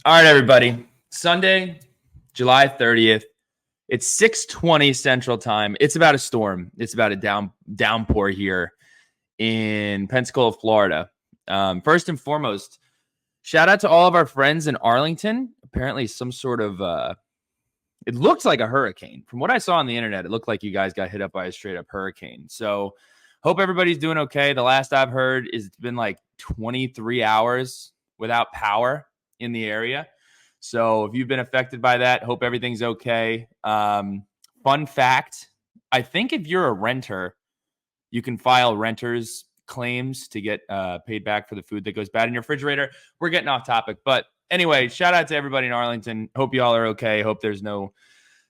All right, everybody. Sunday, July 30th. It's 6:20 Central Time. It's about a storm. It's about a downpour here in Pensacola, Florida. First and foremost, shout out to all of our friends in Arlington. Apparently some sort of, it looks like a hurricane. From what I saw on the internet, it looked like you guys got hit up by a straight up hurricane. So hope everybody's doing okay. The last I've heard is it's been like 23 hours without power in the area. So if you've been affected by that, hope everything's okay. Fun fact, I think if you're a renter, you can file renter's claims to get paid back for the food that goes bad in your refrigerator. We're getting off topic. But anyway, shout out to everybody in Arlington. Hope you all are okay. Hope there's no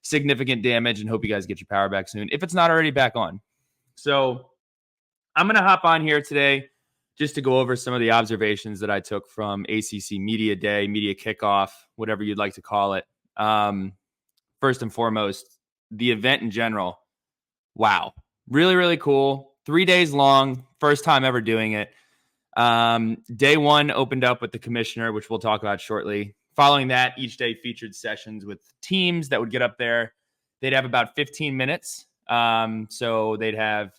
significant damage and hope you guys get your power back soon if it's not already back on. So I'm going to hop on here today just to go over some of the observations that I took from ACC Media Day, Media Kickoff, whatever you'd like to call it. First and foremost, the event in general. Wow. Really, really cool. 3 days long. First time ever doing it. Day one opened up with the commissioner, which we'll talk about shortly. Following that, each day featured sessions with teams that would get up there. They'd have about 15 minutes. So they'd have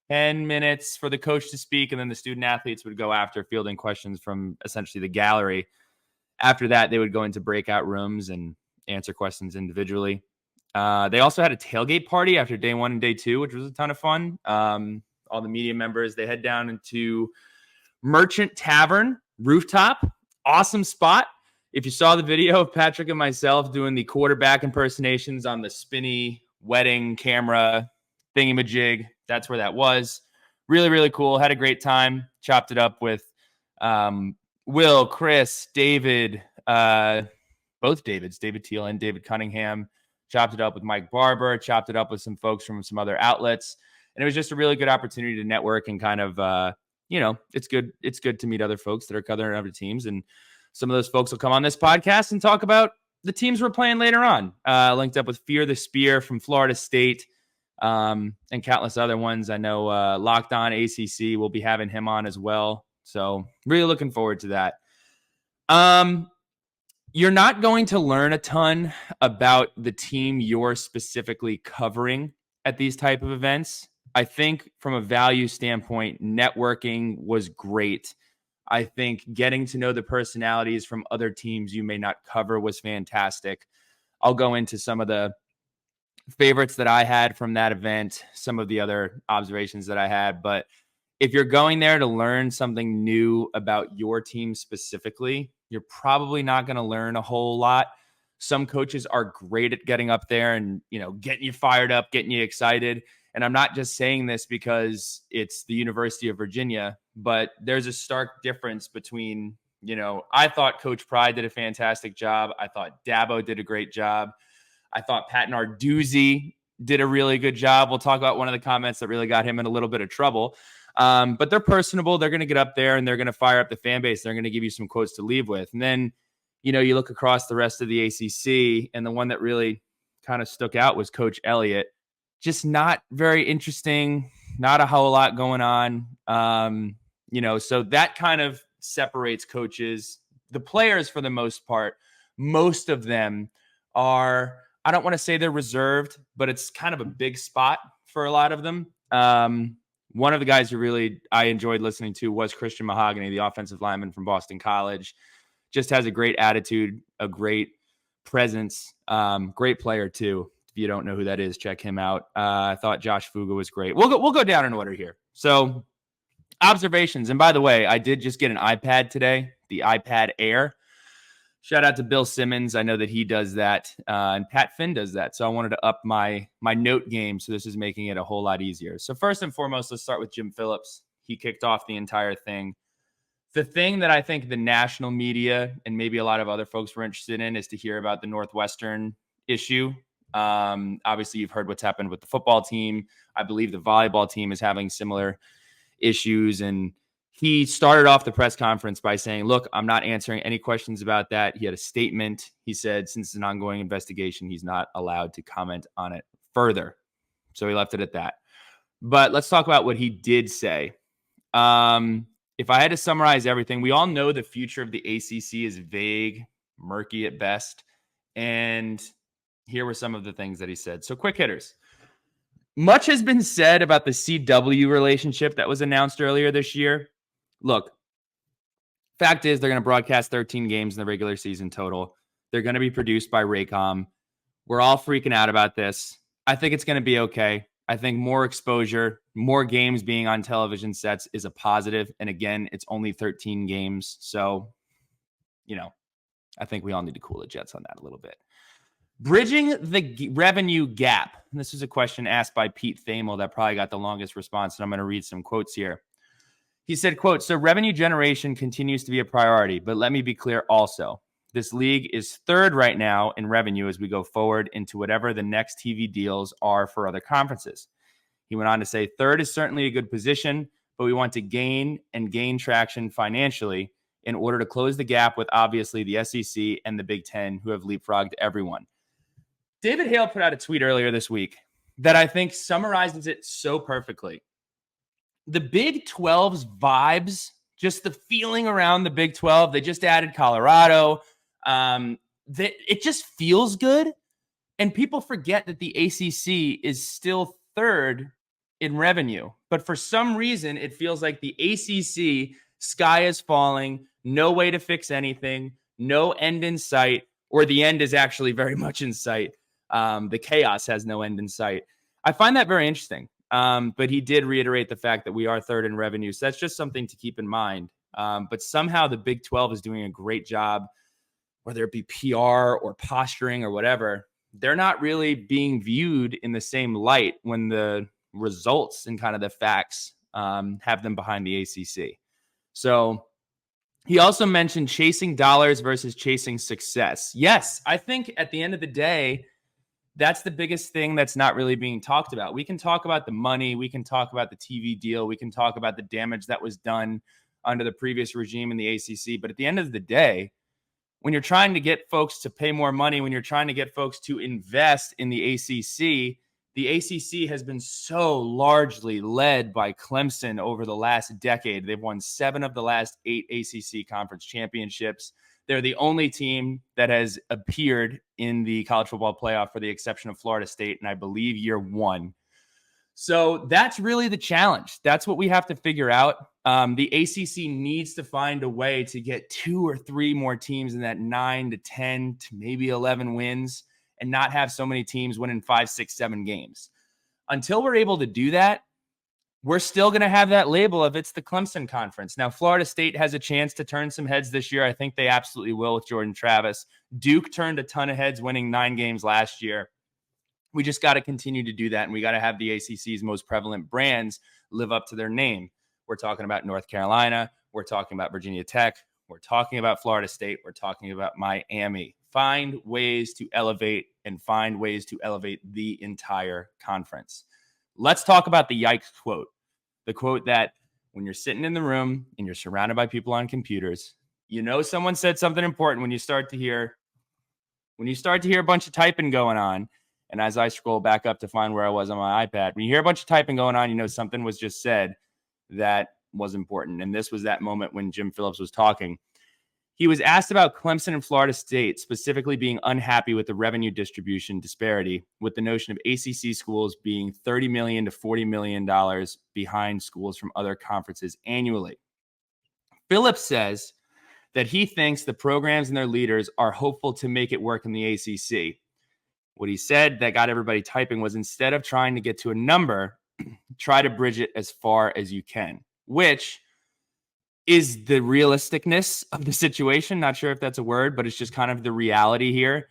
10 minutes for the coach to speak, and then the student athletes would go after fielding questions from essentially the gallery. After that, they would go into breakout rooms and answer questions individually. They also had a tailgate party after day one and day two, which was a ton of fun. All the media members, they head down into Merchant Tavern rooftop. Awesome spot. If you saw the video of Patrick and myself doing the quarterback impersonations on the spinny wedding camera thingamajig, that's where that was. Really, really cool. Had a great time. Chopped it up with Will, Chris, David, both Davids, David Teal and David Cunningham. Chopped it up with Mike Barber. Chopped it up with some folks from some other outlets. And it was just a really good opportunity to network and kind of, it's good. It's good to meet other folks that are covering other teams. And some of those folks will come on this podcast and talk about the teams we're playing later on. Linked up with Fear the Spear from Florida State. And countless other ones. I know Locked On ACC will be having him on as well. So really looking forward to that. You're not going to learn a ton about the team you're specifically covering at these type of events. I think from a value standpoint, networking was great. I think getting to know the personalities from other teams you may not cover was fantastic. I'll go into some of the favorites that I had from that event, some of the other observations that I had. But if you're going there to learn something new about your team specifically, you're probably not going to learn a whole lot. Some coaches are great at getting up there and, getting you fired up, getting you excited. And I'm not just saying this because it's the University of Virginia, but there's a stark difference between, I thought Coach Pride did a fantastic job. I thought Dabo did a great job. I thought Pat Narduzzi did a really good job. We'll talk about one of the comments that really got him in a little bit of trouble. But they're personable. They're going to get up there and they're going to fire up the fan base. They're going to give you some quotes to leave with. And then, you look across the rest of the ACC, and the one that really kind of stuck out was Coach Elliott. Just not very interesting. Not a whole lot going on. So that kind of separates coaches. The players, for the most part, most of them are, I don't want to say they're reserved, but it's kind of a big spot for a lot of them. One of the guys who I enjoyed listening to was Christian Mahogany, the offensive lineman from Boston College. Just has a great attitude, a great presence, great player too. If you don't know who that is, check him out. I thought Josh Fuga was great. We'll go down in order here. So observations. And by the way, I did just get an iPad today, the iPad Air. Shout out to Bill Simmons. I know that he does that, and Pat Finn does that. So I wanted to up my note game, so this is making it a whole lot easier. So first and foremost, let's start with Jim Phillips. He kicked off the entire thing. The thing that I think the national media and maybe a lot of other folks were interested in is to hear about the Northwestern issue. Obviously, you've heard what's happened with the football team. I believe the volleyball team is having similar issues, and he started off the press conference by saying, look, I'm not answering any questions about that. He had a statement. He said, since it's an ongoing investigation, he's not allowed to comment on it further. So he left it at that. But let's talk about what he did say. If I had to summarize everything, we all know the future of the ACC is vague, murky at best. And here were some of the things that he said. So quick hitters. Much has been said about the CW relationship that was announced earlier this year. Look, fact is they're going to broadcast 13 games in the regular season total. They're going to be produced by Raycom. We're all freaking out about this. I think it's going to be okay. I think more exposure, more games being on television sets is a positive. And again, it's only 13 games. So, I think we all need to cool the jets on that a little bit. Bridging the revenue gap. And this is a question asked by Pete Thamel that probably got the longest response. And I'm going to read some quotes here. He said, quote, "So revenue generation continues to be a priority, but let me be clear also. This league is third right now in revenue as we go forward into whatever the next TV deals are for other conferences." He went on to say, "Third is certainly a good position, but we want to gain traction financially in order to close the gap with obviously the SEC and the Big Ten, who have leapfrogged everyone." David Hale put out a tweet earlier this week that I think summarizes it so perfectly. The Big 12's vibes, just the feeling around the Big 12, they just added Colorado. It just feels good. And people forget that the ACC is still third in revenue. But for some reason, it feels like the ACC, sky is falling, no way to fix anything, no end in sight, or the end is actually very much in sight. The chaos has no end in sight. I find that very interesting. But he did reiterate the fact that we are third in revenue. So that's just something to keep in mind. But somehow the Big 12 is doing a great job, whether it be PR or posturing or whatever. They're not really being viewed in the same light when the results and kind of the facts have them behind the ACC. So he also mentioned chasing dollars versus chasing success. Yes, I think at the end of the day, that's the biggest thing that's not really being talked about. We can talk about the money. We can talk about the TV deal. We can talk about the damage that was done under the previous regime in the ACC. But at the end of the day, when you're trying to get folks to pay more money, when you're trying to get folks to invest in the ACC has been so largely led by Clemson over the last decade. They've won 7 of the last 8 ACC conference championships. They're the only team that has appeared in the college football playoff for the exception of Florida State, and I believe year 1. So that's really the challenge. That's what we have to figure out. The ACC needs to find a way to get 2 or 3 more teams in that 9 to 10 to maybe 11 wins and not have so many teams winning 5, 6, 7 games. Until we're able to do that, we're still going to have that label of it's the Clemson Conference. Now, Florida State has a chance to turn some heads this year. I think they absolutely will with Jordan Travis. Duke turned a ton of heads, winning 9 games last year. We just got to continue to do that, and we got to have the ACC's most prevalent brands live up to their name. We're talking about North Carolina. We're talking about Virginia Tech. We're talking about Florida State. We're talking about Miami. Find ways to elevate and find ways to elevate the entire conference. Let's talk about the yikes quote. The quote that when you're sitting in the room and you're surrounded by people on computers, someone said something important when you start to hear a bunch of typing going on. And as I scroll back up to find where I was on my iPad, when you hear a bunch of typing going on, something was just said that was important. And this was that moment when Jim Phillips was talking. He was asked about Clemson and Florida State specifically being unhappy with the revenue distribution disparity, with the notion of ACC schools being $30 million to $40 million behind schools from other conferences annually. Phillips says that he thinks the programs and their leaders are hopeful to make it work in the ACC. What he said that got everybody typing was, instead of trying to get to a number, try to bridge it as far as you can, which is the realisticness of the situation. Not sure if that's a word, but it's just kind of the reality here.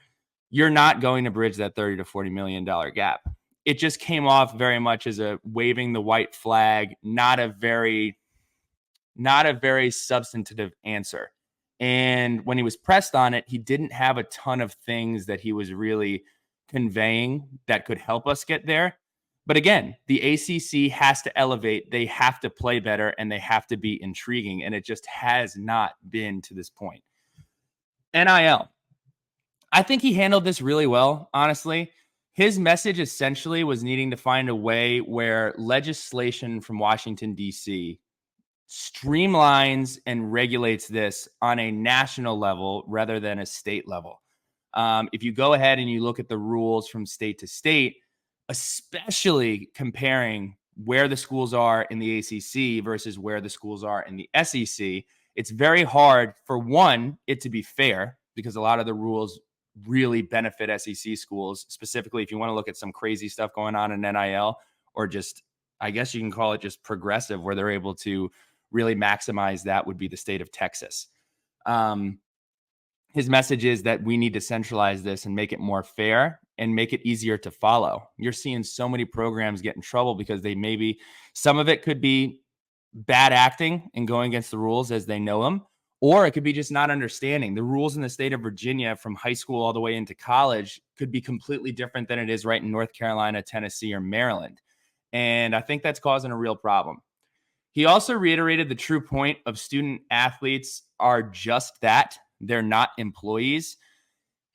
You're not going to bridge that $30 to $40 million gap. It just came off very much as a waving the white flag, not a very substantive answer. And when he was pressed on it, he didn't have a ton of things that he was really conveying that could help us get there. But again, the ACC has to elevate. They have to play better, and they have to be intriguing. And it just has not been to this point. NIL. I think he handled this really well, honestly. His message essentially was needing to find a way where legislation from Washington, D.C. streamlines and regulates this on a national level rather than a state level. If you go ahead and you look at the rules from state to state, especially comparing where the schools are in the ACC versus where the schools are in the SEC, it's very hard for one, it to be fair because a lot of the rules really benefit SEC schools, specifically if you want to look at some crazy stuff going on in NIL or just, I guess you can call it just progressive, where they're able to really maximize that would be the state of Texas. His message is that we need to centralize this and make it more fair and make it easier to follow. You're seeing so many programs get in trouble because some of it could be bad acting and going against the rules as they know them, or it could be just not understanding. The rules in the state of Virginia from high school all the way into college could be completely different than it is right in North Carolina, Tennessee, or Maryland. And I think that's causing a real problem. He also reiterated the true point of student athletes are just that. They're not employees.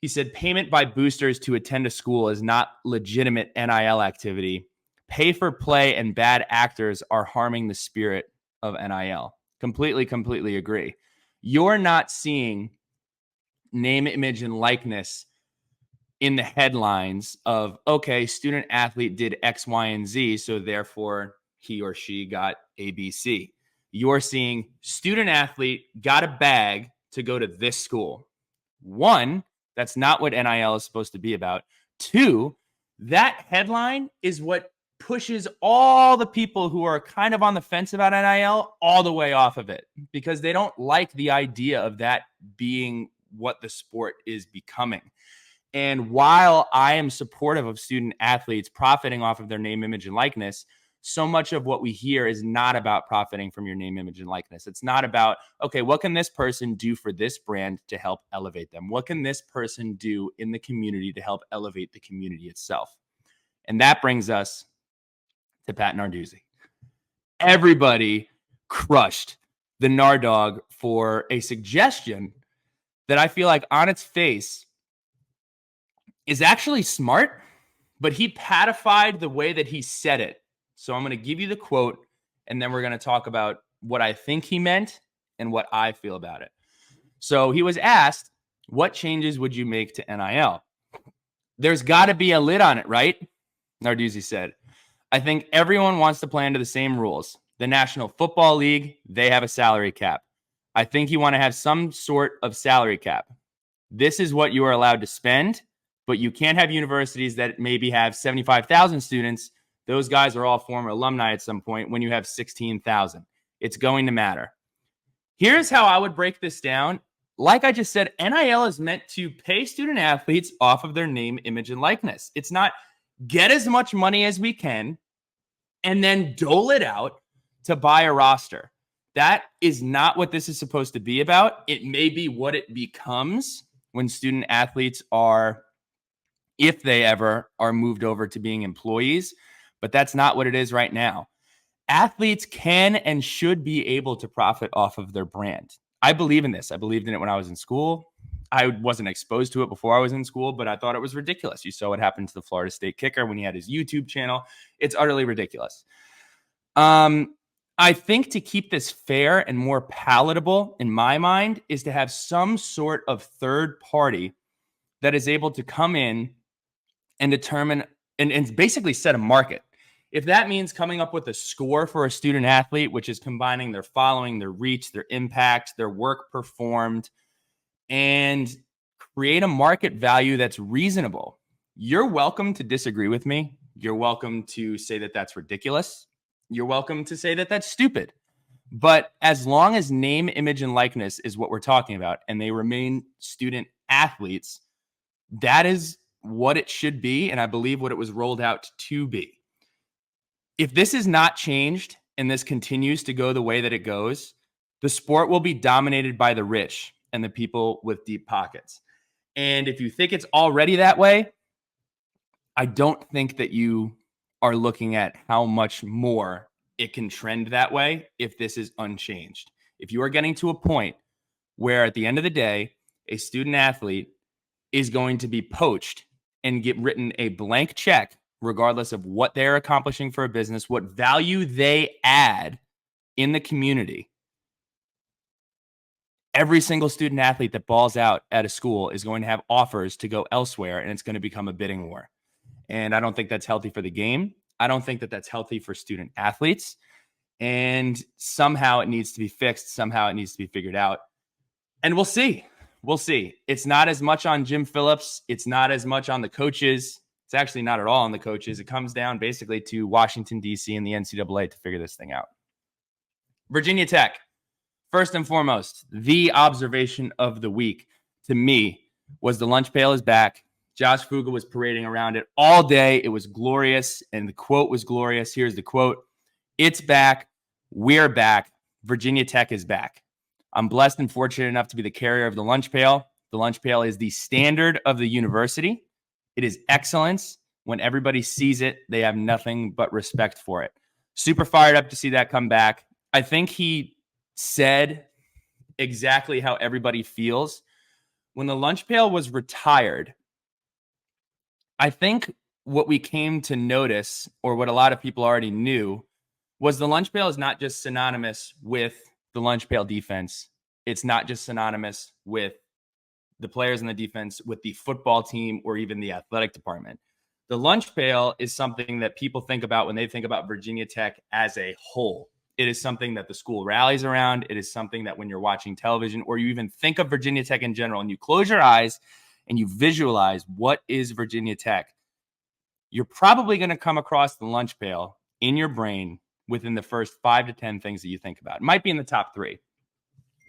He said payment by boosters to attend a school is not legitimate NIL activity. Pay for play and bad actors are harming the spirit of NIL. Completely agree. You're not seeing name, image, and likeness in the headlines of, okay, student athlete did X, Y, and Z, so therefore he or she got ABC. You're seeing student athlete got a bag to go to this school. One, that's not what NIL is supposed to be about. Two, that headline is what pushes all the people who are kind of on the fence about NIL all the way off of it because they don't like the idea of that being what the sport is becoming. And while I am supportive of student athletes profiting off of their name, image, and likeness, so much of what we hear is not about profiting from your name, image, and likeness. It's not about, okay, what can this person do for this brand to help elevate them? What can this person do in the community to help elevate the community itself? And that brings us to Pat Narduzzi. Everybody crushed the Nardog for a suggestion that I feel like on its face is actually smart, but he patified the way that he said it. So I'm going to give you the quote, and then we're going to talk about what I think he meant and what I feel about it. So he was asked, what changes would you make to NIL? There's got to be a lid on it, right? Narduzzi said. I think everyone wants to play under the same rules. The National Football League, they have a salary cap. I think you want to have some sort of salary cap. This is what you are allowed to spend, but you can't have universities that maybe have 75,000 students. Those guys are all former alumni at some point when you have 16,000. It's going to matter. Here's how I would break this down. Like I just said, NIL is meant to pay student athletes off of their name, image, and likeness. It's not get as much money as we can and then dole it out to buy a roster. That is not what this is supposed to be about. It may be what it becomes when student athletes are, if they ever are moved over to being employees, but that's not what it is right now. Athletes can and should be able to profit off of their brand. I believe in this. I believed in it when I was in school. I wasn't exposed to it before I was in school, but I thought it was ridiculous. You saw what happened to the Florida State kicker when he had his YouTube channel. It's utterly ridiculous. I think to keep this fair and more palatable in my mind is to have some sort of third party that is able to come in and determine and basically set a market. If that means coming up with a score for a student athlete, which is combining their following, their reach, their impact, their work performed, and create a market value that's reasonable. You're welcome to disagree with me. You're welcome to say that that's ridiculous. You're welcome to say that that's stupid. But as long as name, image, and likeness is what we're talking about, and they remain student athletes, that is what it should be, and I believe what it was rolled out to be. If this is not changed and this continues to go the way that it goes, the sport will be dominated by the rich and the people with deep pockets. And if you think it's already that way, I don't think that you are looking at how much more it can trend that way if this is unchanged. If you are getting to a point where at the end of the day, a student athlete is going to be poached and get written a blank check, regardless of what they're accomplishing for a business, what value they add in the community, every single student athlete that balls out at a school is going to have offers to go elsewhere, and it's going to become a bidding war. And I don't think that's healthy for the game. I don't think that that's healthy for student athletes. And somehow it needs to be fixed. Somehow it needs to be figured out. And we'll see. We'll see. It's not as much on Jim Phillips. It's not as much on the coaches. It's actually not at all on the coaches. It comes down basically to Washington, D.C. and the NCAA to figure this thing out. Virginia Tech, first and foremost, the observation of the week to me was the lunch pail is back. Josh Fuga was parading around it all day. It was glorious, and the quote was glorious. Here's the quote. It's back. We're back. Virginia Tech is back. I'm blessed and fortunate enough to be the carrier of the lunch pail. The lunch pail is the standard of the university. It is excellence. When everybody sees it, they have nothing but respect for it. Super fired up to see that come back. I think he said exactly how everybody feels. When the lunch pail was retired, I think what we came to notice, or what a lot of people already knew, was the lunch pail is not just synonymous with the lunch pail defense. It's not just synonymous with the players in the defense, with the football team, or even the athletic department. The lunch pail is something that people think about when they think about Virginia Tech as a whole. It is something that the school rallies around. It is something that when you're watching television, or you even think of Virginia Tech in general, and you close your eyes and you visualize what is Virginia Tech, you're probably going to come across the lunch pail in your brain within the first 5 to 10 things that you think about. It might be in the top 3.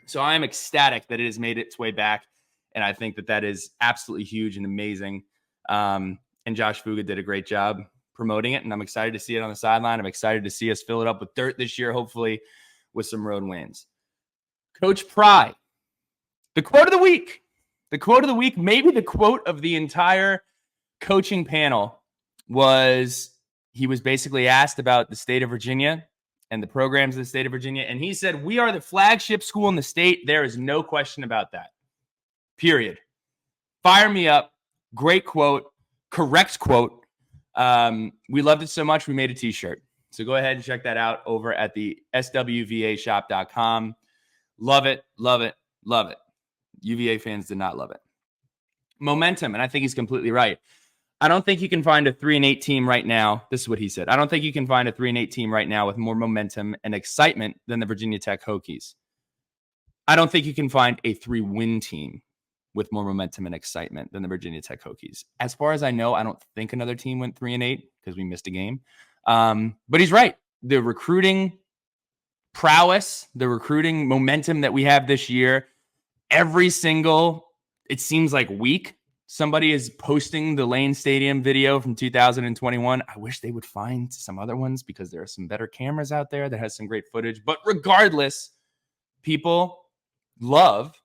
So I am ecstatic that it has made its way back, and I think that that is absolutely huge and amazing. And Josh Fuga did a great job promoting it, and I'm excited to see it on the sideline. I'm excited to see us fill it up with dirt this year, hopefully with some road wins. Coach Pry, the quote of the week. The quote of the week, maybe the quote of the entire coaching panel, was he was basically asked about the state of Virginia and the programs of the state of Virginia. And he said, we are the flagship school in the state. There is no question about that. Period. Fire me up. Great quote. Correct quote. We loved it so much, we made a t-shirt. So go ahead and check that out over at the swvashop.com. Love it, love it, love it. UVA fans did not love it. Momentum, and I think he's completely right. I don't think you can find a 3-8 team right now. This is what he said. I don't think you can find a 3-8 team right now with more momentum and excitement than the Virginia Tech Hokies. I don't think you can find a 3-win team with more momentum and excitement than the Virginia Tech Hokies. As far as I know, I don't think another team went 3-8 because we missed a game. But he's right. The recruiting prowess, the recruiting momentum that we have this year, every single, it seems like week, somebody is posting the Lane Stadium video from 2021. I wish they would find some other ones because there are some better cameras out there that has some great footage. But regardless, people love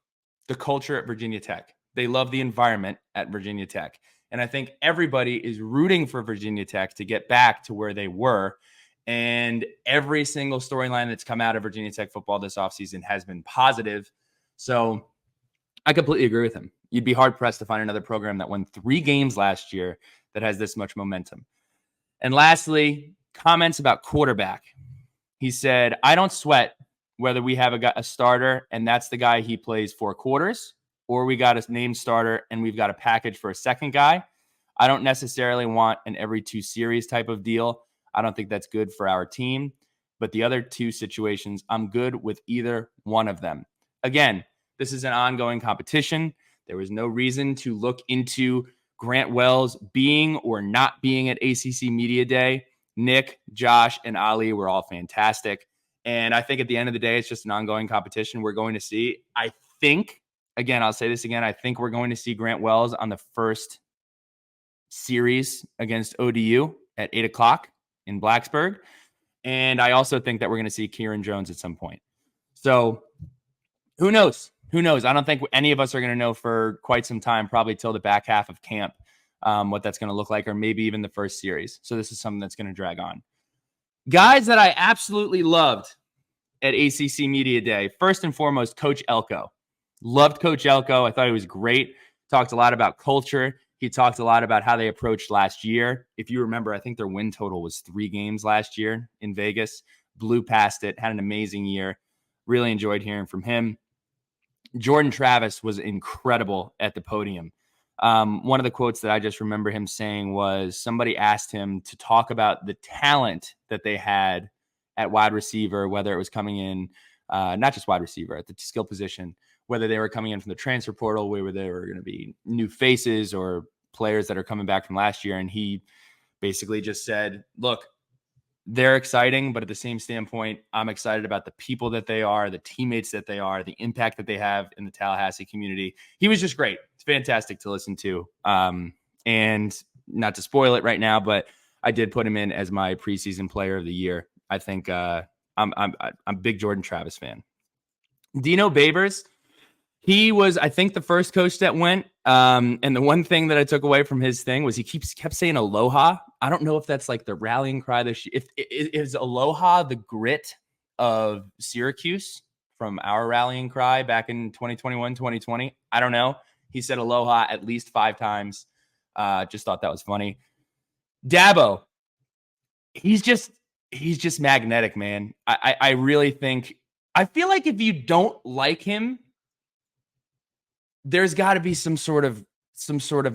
the culture at Virginia Tech. They love the environment at Virginia Tech. And I think everybody is rooting for Virginia Tech to get back to where they were. And every single storyline that's come out of Virginia Tech football this offseason has been positive. So I completely agree with him. You'd be hard-pressed to find another program that won 3 games last year that has this much momentum. And lastly, comments about quarterback. He said, I don't sweat whether we have a starter and that's the guy he plays 4 quarters, or we got a named starter and we've got a package for a second guy. I don't necessarily want an every 2 series type of deal. I don't think that's good for our team. But the other 2 situations, I'm good with either one of them. Again, this is an ongoing competition. There was no reason to look into Grant Wells being or not being at ACC Media Day. Nick, Josh, and Ali were all fantastic. And I think at the end of the day, it's just an ongoing competition. We're going to see, I think, again, I'll say this again, I think we're going to see Grant Wells on the first series against ODU at 8 o'clock in Blacksburg. And I also think that we're going to see Kieran Jones at some point. So who knows? Who knows? I don't think any of us are going to know for quite some time, probably till the back half of camp, what that's going to look like, or maybe even the first series. So this is something that's going to drag on. Guys that I absolutely loved at ACC Media Day. First and foremost, Coach Elko. Loved Coach Elko. I thought he was great. Talked a lot about culture. He talked a lot about how they approached last year. If you remember, I think their win total was 3 games last year in Vegas. blew past it, had an amazing year. Really enjoyed hearing from him. Jordan Travis was incredible at the podium. One of the quotes that I just remember him saying was somebody asked him to talk about the talent that they had at wide receiver, whether it was coming in, not just wide receiver, at the skill position, whether they were coming in from the transfer portal, where they were going to be new faces or players that are coming back from last year. And he basically just said, look, they're exciting, but at the same standpoint, I'm excited about the people that they are, the teammates that they are, the impact that they have in the Tallahassee community. He was just great. It's fantastic to listen to. And not to spoil it right now, but I did put him in as my preseason player of the year. I think I'm a big Jordan Travis fan. Dino Babers, he was, I think, the first coach that went. And the one thing that I took away from his thing was he kept saying aloha. I don't know if that's like the rallying cry this year. If is aloha the grit of Syracuse from our rallying cry back in 2021, 2020? I don't know. He said aloha at least 5 times. Just thought that was funny. Dabo, he's just magnetic, man. I really think, I feel like if you don't like him, there's got to be some sort of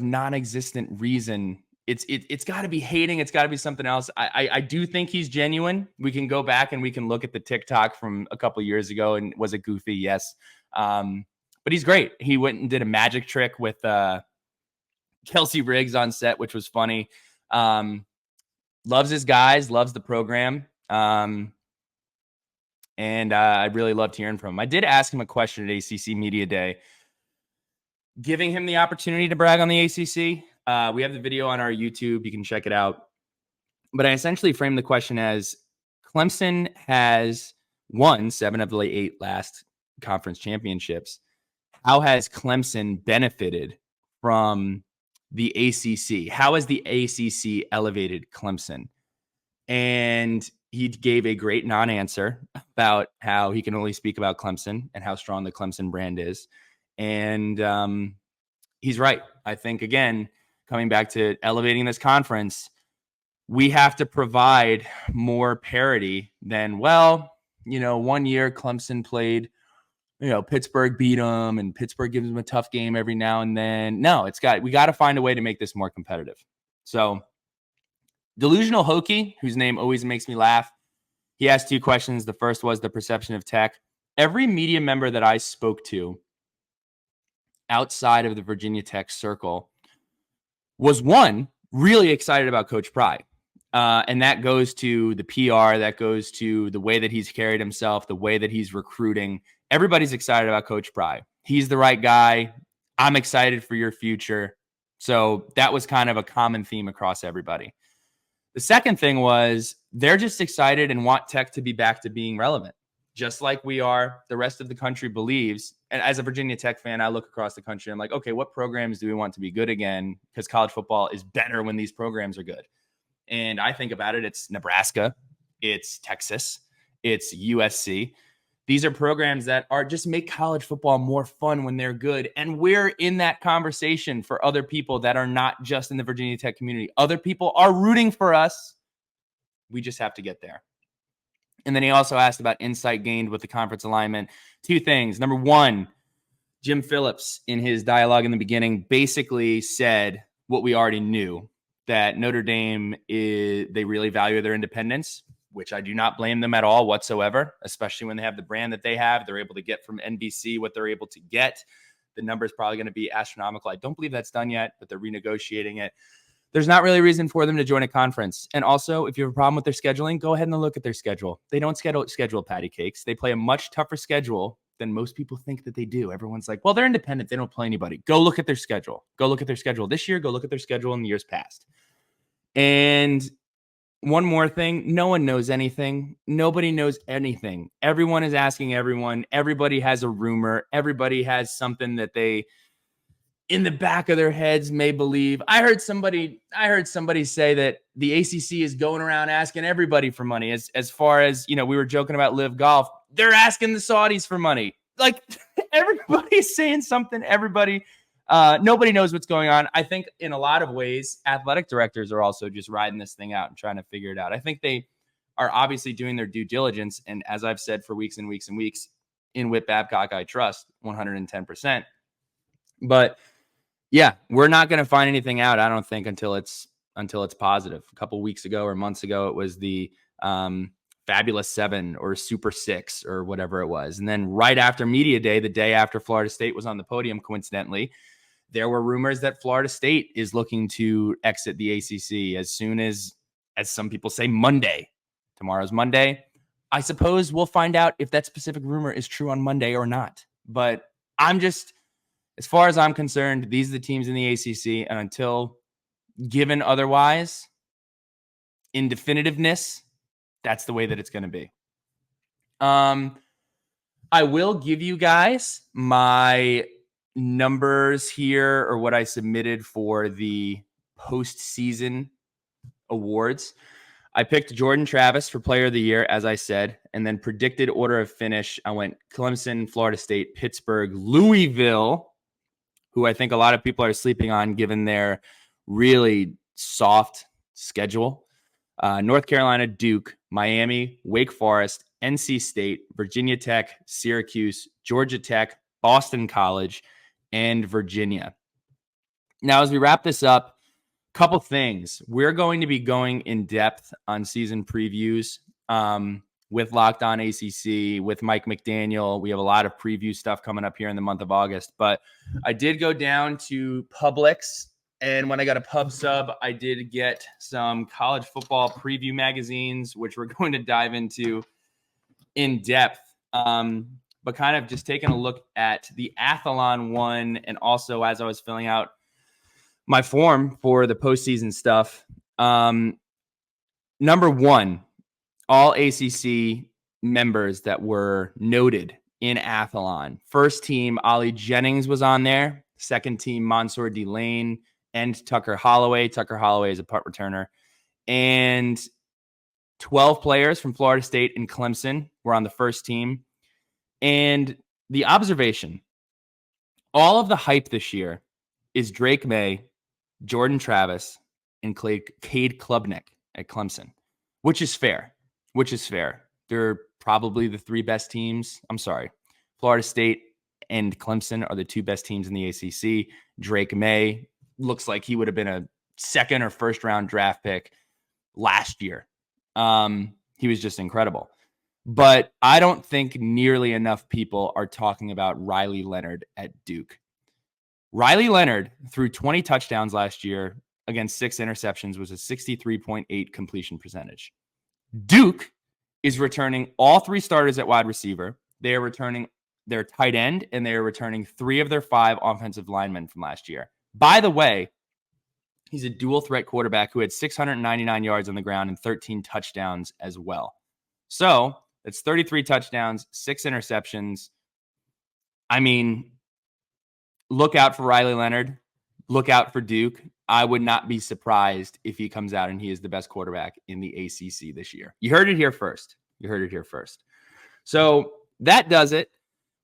non-existent reason. It's got to be hating. It's got to be something else. I do think he's genuine. We can go back and we can look at the TikTok from a couple years ago, and was it goofy? Yes. But he's great. He went and did a magic trick with Kelsey Riggs on set, which was funny. Loves his guys, loves the program. And I really loved hearing from him. I did ask him a question at ACC Media Day, giving him the opportunity to brag on the ACC. We have the video on our YouTube. You can check it out. But I essentially framed the question as, Clemson has won 7 of the 8 last conference championships. How has Clemson benefited from the ACC? How has the ACC elevated Clemson? And he gave a great non-answer about how he can only speak about Clemson and how strong the Clemson brand is. And he's right. I think, again, coming back to elevating this conference, we have to provide more parity than, well, one year Clemson played, Pittsburgh beat them and Pittsburgh gives them a tough game every now and then. No, we got to find a way to make this more competitive. So Delusional Hokie, whose name always makes me laugh, he asked 2 questions. The first was the perception of Tech. Every media member that I spoke to outside of the Virginia Tech circle was, one, really excited about Coach Pry. And that goes to the PR, that goes to the way that he's carried himself, the way that he's recruiting. Everybody's excited about Coach Pry. He's the right guy. I'm excited for your future. So that was kind of a common theme across everybody. The second thing was, they're just excited and want Tech to be back to being relevant, just like we are. The rest of the country believes. And as a Virginia Tech fan, I look across the country. I'm like, okay, what programs do we want to be good again? Because college football is better when these programs are good. And I think about it, it's Nebraska, it's Texas, it's USC. These are programs that just make college football more fun when they're good. And we're in that conversation for other people that are not just in the Virginia Tech community. Other people are rooting for us. We just have to get there. And then he also asked about insight gained with the conference alignment. 2 things. Number 1, Jim Phillips, in his dialogue in the beginning, basically said what we already knew, that Notre Dame, they really value their independence, which I do not blame them at all whatsoever, especially when they have the brand that they have. They're able to get from NBC what they're able to get. The number is probably going to be astronomical. I don't believe that's done yet, but they're renegotiating it. There's not really a reason for them to join a conference. And also, if you have a problem with their scheduling, go ahead and look at their schedule. They don't schedule patty cakes. They play a much tougher schedule than most people think that they do. Everyone's like, well, they're independent. They don't play anybody. Go look at their schedule. Go look at their schedule this year. Go look at their schedule in the years past. And one more thing, no one knows anything. Nobody knows anything. Everyone is asking everyone. Everybody has a rumor. Everybody has something that they, in the back of their heads, may believe. I heard somebody say that the ACC is going around asking everybody for money. As far as, we were joking about Live Golf. They're asking the Saudis for money. Like, everybody's saying something. Nobody knows what's going on. I think in a lot of ways, athletic directors are also just riding this thing out and trying to figure it out. I think they are obviously doing their due diligence. And as I've said for weeks and weeks and weeks, in Whit Babcock, I trust 110%. But yeah, we're not going to find anything out, I don't think, until it's positive. A couple weeks ago or months ago, it was the Fabulous 7 or Super 6 or whatever it was. And then right after Media Day, the day after Florida State was on the podium, coincidentally, there were rumors that Florida State is looking to exit the ACC as soon as some people say, Monday. Tomorrow's Monday. I suppose we'll find out if that specific rumor is true on Monday or not. But as far as I'm concerned, these are the teams in the ACC. And until given otherwise, in definitiveness, that's the way that it's going to be. I will give you guys my numbers here, or what I submitted for the postseason awards. I picked Jordan Travis for Player of the Year, as I said, and then predicted order of finish. I went Clemson, Florida State, Pittsburgh, Louisville, who I think a lot of people are sleeping on given their really soft schedule. North Carolina, Duke, Miami, Wake Forest, NC State, Virginia Tech, Syracuse, Georgia Tech, Boston College, and Virginia. Now, as we wrap this up, couple things. We're going to be going in depth on season previews with Locked On ACC, with Mike McDaniel. We have a lot of preview stuff coming up here in the month of August. But I did go down to Publix, and when I got a pub sub, I did get some college football preview magazines, which we're going to dive into in depth. But kind of just taking a look at the Athlon one, and also as I was filling out my form for the postseason stuff. Number one, all ACC members that were noted in Athlon. First team, Ollie Jennings was on there. Second team, Mansour Delane and Tucker Holloway. Tucker Holloway is a punt returner. And 12 players from Florida State and Clemson were on the first team. And the observation, all of the hype this year is Drake May, Jordan Travis, and Cade Klubnik at Clemson, which is fair. They're probably the three best teams. I'm sorry. Florida State and Clemson are the two best teams in the ACC. Drake May looks like he would have been a second or first round draft pick last year. He was just incredible. But I don't think nearly enough people are talking about Riley Leonard at Duke. Riley Leonard threw 20 touchdowns last year against 6 interceptions, was a 63.8 completion percentage. Duke is returning all 3 starters at wide receiver. They are returning their tight end, and they are returning 3 of their 5 offensive linemen from last year. By the way, he's a dual threat quarterback who had 699 yards on the ground and 13 touchdowns as well. So that's 33 touchdowns, 6 interceptions. I mean, look out for Riley Leonard. Look out for Duke. I would not be surprised if he comes out and he is the best quarterback in the ACC this year. You heard it here first. So that does it.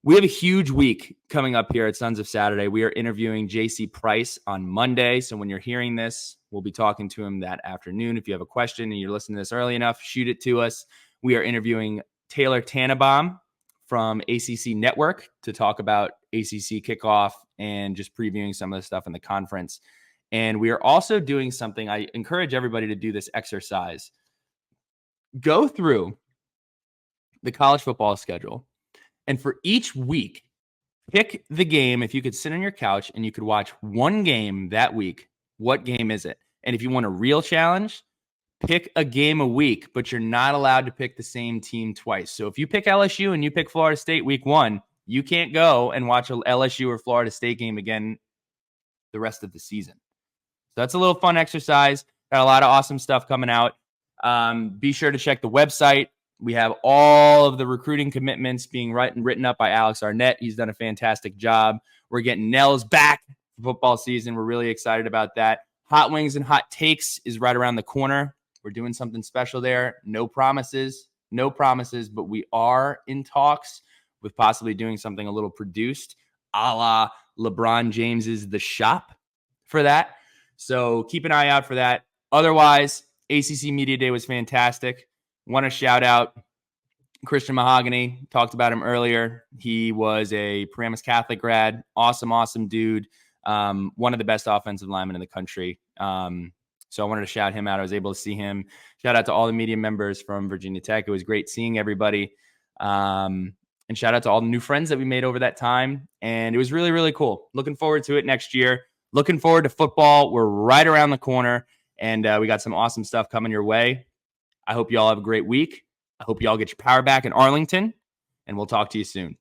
We have a huge week coming up here at Sons of Saturday. We are interviewing J.C. Price on Monday. So when you're hearing this, we'll be talking to him that afternoon. If you have a question and you're listening to this early enough, shoot it to us. We are interviewing Taylor Tannenbaum from ACC Network to talk about ACC Kickoff and just previewing some of the stuff in the conference. And we are also doing something. I encourage everybody to do this exercise. Go through the college football schedule, and for each week, pick the game. If you could sit on your couch and you could watch one game that week, what game is it? And if you want a real challenge, pick a game a week, but you're not allowed to pick the same team twice. So if you pick LSU and you pick Florida State week 1, you can't go and watch a LSU or Florida State game again the rest of the season. So that's a little fun exercise. Got a lot of awesome stuff coming out. Be sure to check the website. We have all of the recruiting commitments being written up by Alex Arnett. He's done a fantastic job. We're getting Nels back for football season. We're really excited about that. Hot Wings and Hot Takes is right around the corner. We're doing something special there. No promises, but we are in talks with possibly doing something a little produced, a la LeBron James's The Shop for that. So keep an eye out for that. Otherwise, ACC Media Day was fantastic. Want to shout out Christian Mahogany. Talked about him earlier. He was a Paramus Catholic grad. Awesome dude. One of the best offensive linemen in the country. So I wanted to shout him out. I was able to see him. Shout out to all the media members from Virginia Tech. It was great seeing everybody. And shout out to all the new friends that we made over that time. And it was really, really cool. Looking forward to it next year. Looking forward to football. We're right around the corner. And we got some awesome stuff coming your way. I hope you all have a great week. I hope you all get your power back in Arlington. And we'll talk to you soon.